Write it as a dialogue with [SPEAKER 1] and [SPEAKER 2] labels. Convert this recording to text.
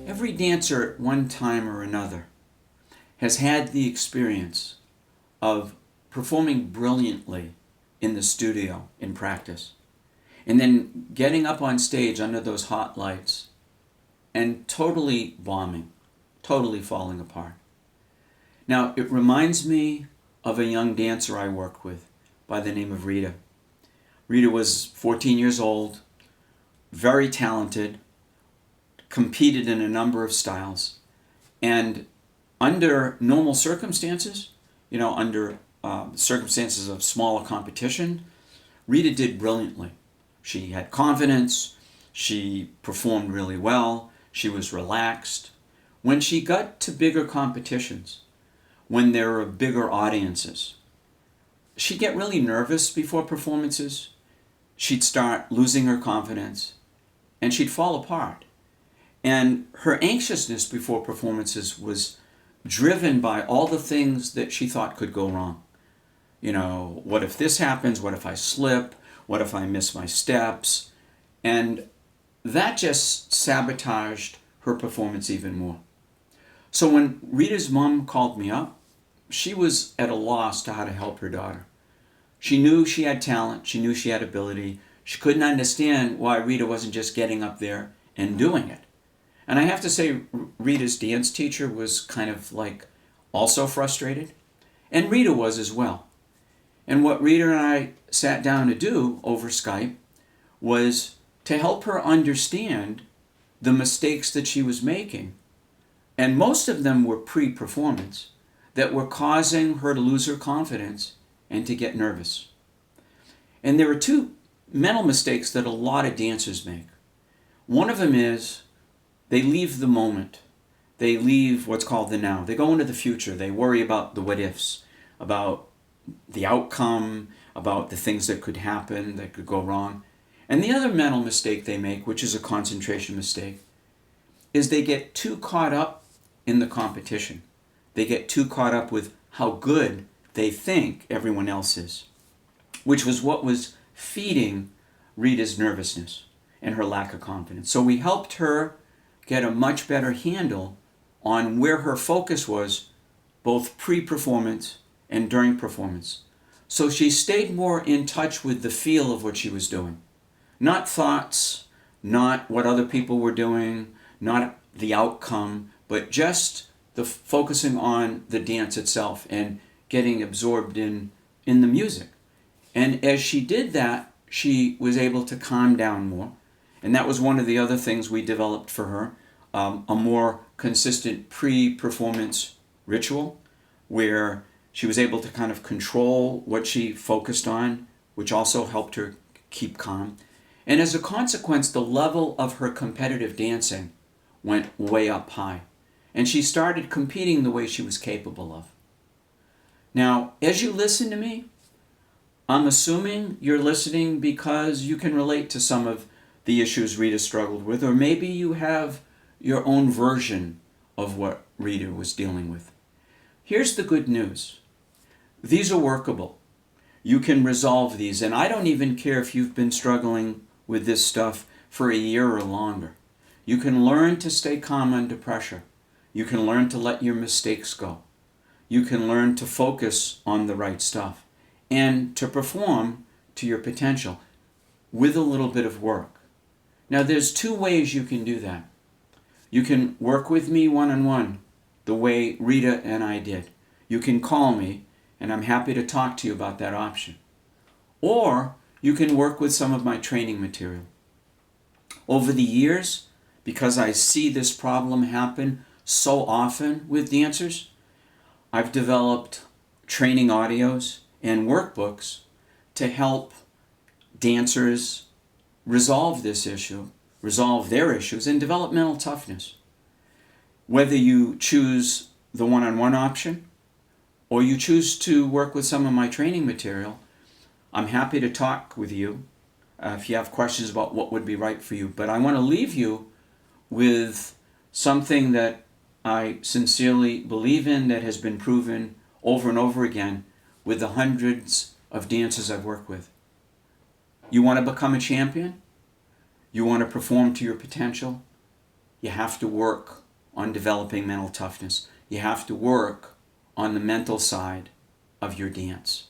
[SPEAKER 1] Every dancer at one time or another has had the experience of performing brilliantly in the studio in practice, and then getting up on stage under those hot lights and totally bombing, totally falling apart. Now, it reminds me of a young dancer I work with by the name of Rita. Rita was 14 years old, very talented, competed in a number of styles, and under normal circumstances, under circumstances of smaller competition, Rita did brilliantly. She had confidence, she performed really well, she was relaxed. When she got to bigger competitions, when there were bigger audiences, she'd get really nervous before performances, she'd start losing her confidence, and she'd fall apart. And her anxiousness before performances was driven by all the things that she thought could go wrong. What if this happens? What if I slip? What if I miss my steps? And that just sabotaged her performance even more. So when Rita's mom called me up, she was at a loss to how to help her daughter. She knew she had talent. She knew she had ability. She couldn't understand why Rita wasn't just getting up there and doing it. And I have to say, Rita's dance teacher was kind of like also frustrated. And Rita was as well. And what Rita and I sat down to do over Skype was to help her understand the mistakes that she was making. And most of them were pre-performance that were causing her to lose her confidence and to get nervous. And there are two mental mistakes that a lot of dancers make. One of them is they leave the moment. They leave what's called the now. They go into the future. They worry about the what ifs, about the outcome, about the things that could happen, that could go wrong. And the other mental mistake they make, which is a concentration mistake, is they get too caught up in the competition. They get too caught up with how good they think everyone else is, which was what was feeding Rita's nervousness and her lack of confidence. So we helped her get a much better handle on where her focus was, both pre-performance and during performance. So she stayed more in touch with the feel of what she was doing. Not thoughts, not what other people were doing, not the outcome, but just the focusing on the dance itself and getting absorbed in the music. And as she did that, she was able to calm down more. And that was one of the other things we developed for her, a more consistent pre-performance ritual where she was able to kind of control what she focused on, which also helped her keep calm. And as a consequence, the level of her competitive dancing went way up high. And she started competing the way she was capable of. Now, as you listen to me, I'm assuming you're listening because you can relate to some of the issues Rita struggled with, or maybe you have your own version of what Rita was dealing with. Here's the good news. These are workable. You can resolve these, and I don't even care if you've been struggling with this stuff for a year or longer. You can learn to stay calm under pressure. You can learn to let your mistakes go. You can learn to focus on the right stuff and to perform to your potential with a little bit of work. Now, there's two ways you can do that. You can work with me one-on-one, the way Rita and I did. You can call me, and I'm happy to talk to you about that option. Or you can work with some of my training material. Over the years, because I see this problem happen so often with dancers, I've developed training audios and workbooks to help dancers resolve this issue, resolve their issues, and develop mental toughness. Whether you choose the one-on-one option or you choose to work with some of my training material, I'm happy to talk with you if you have questions about what would be right for you. But I want to leave you with something that I sincerely believe in, that has been proven over and over again with the hundreds of dancers I've worked with. You want to become a champion? You want to perform to your potential? you have to work on developing mental toughness. You have to work on the mental side of your dance.